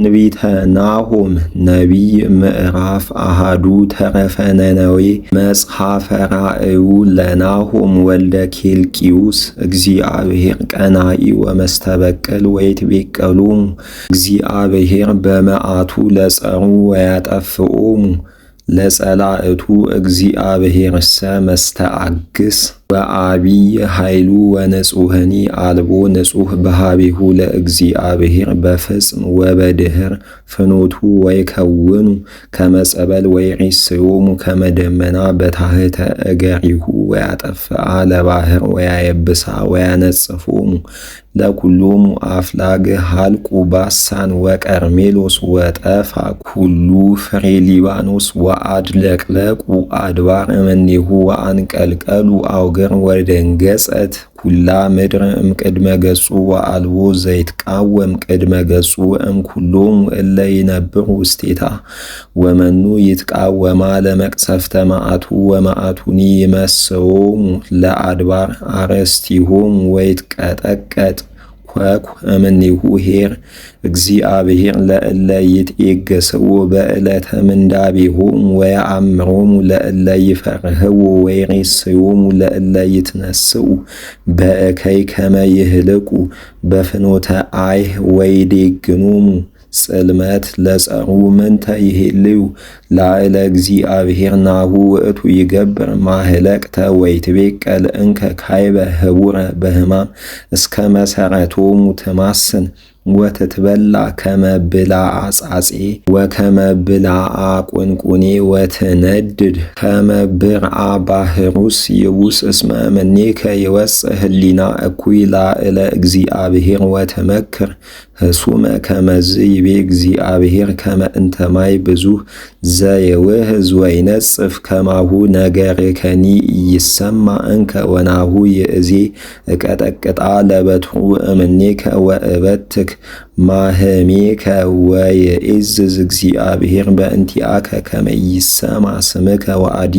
ትንቢተ ናሆም ነቢይ ምዕራፍ አሃዱ ተረፈ ነነዌ መጽሐፈ ራእዩ ለናሆም ወልደ ኬልቅዮስ እግዚአብሔር ቀናኢ ወመስተበቅል ወይትቤቀሎሙ እግዚአብሔር በመዓቱ ለጸሩ ወያጠፍኦሙ ለጸላእቱ እግዚአብሔርሰ መስተአግስ በአቢይ ኃይሉ ወንጹህኒ አልቦ ንጹህ በሃቤሁ ለእግዚአብሔር በፍጽም ወበድህር ፍኖቱ ወይከውኑ ከመጸበል ወይሬስዮሙ ከመደመና በታህተ እገሪሁ ወያጠፍአ ለባህር ወያየብሳ ወያነጽፎሙ ለኩሎሙ አፍላግ ሀልቁ ባሳን ወቀርሜሎስ ወጠፋ ኩሉ ፍሬ ሊባኖስ ወአድለቅለቁ አድባር እምኔሁ ወአንቀልቀሉ አውገር ወደንገጸት ኩላ ምድር እምቅድመ ገጹ ወአልቦ ዘይትቃወም ቅድመ ገጹ እምኩሎሙ እለ ይነብሩ ውስቴታ ወመኑ ይትቃወማ ለመቅሰፍተ መዓቱ ወመዓቱኒ ይመስዎሙ ለአድባር አረስቲሆሙ ወይትቀጠቀጥ ኮኩ እምኔሁ ኄር እግዚአብሔር ለእለ ይትዔገሥዎ በዕለተ ምንዳቤሆሙ ወየአምሮሙ ለእለ ይፈርህዎ ወይሬስዮሙ ለእለ ይትነስኡ በእከይ ከመ ይህልቁ በፍኖተ አይህ ወይዴግኖሙ ጽልመት ለጸሩ ምንተ ይሄልዩ ላዕለ እግዚአብሔር ናሁ ውእቱ ይገብር ማህለቅተ ወይትቤቀል እንከ ካይበ ህቡረ በህማም እስከ መሰረቶሙ ትማስን ወትትበላ ከመ ብልዐ ጻጼ ወከመ ብልዐ ቁንቁኔ ወትነድድ ከመ ብርዐ ባሕሩስ ይቡስ እስመ እምኔከ ይወፅእ ህሊና እኩይ ላዕለ እግዚአብሔር ወትመክር ህሱመ ከመዝ ይቤ እግዚአብሔር ከመ እንተ ማይ ብዙኅ ዘየውህዝ ወይነጽፍ ከማሁ ነገርከኒ ይሰማ እንከ ወናሁ ይእዜ እቀጠቅጣ ለበትሩ እምኔከ ወእበትክ ማህሜከ ወይእዝዝ እግዚአብሔር በእንቲአከ ከመ ይሰማ ስምከ ወአዲ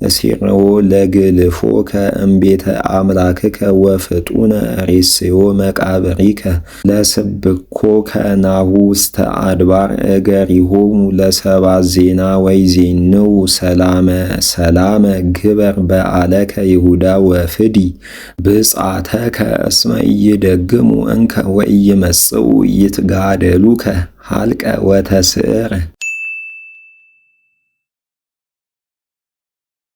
እሴርዎ ለግልፎከ እምቤተ አምላክከ ወፍጡነ ሬስዮ መቃብሪከ ለስብኮከ ናሁ ውስተ አድባር እገሪሆሙ ለሰባ ዜና ወይዜንው ሰላመ ሰላመ ግበር በአለከ ይሁዳ ወፍዲ ብጻተከ እስመ ኢይደግሙ እንከ ወኢይመጽኡ ይትጋደሉከ ሀልቀ ወተስዕር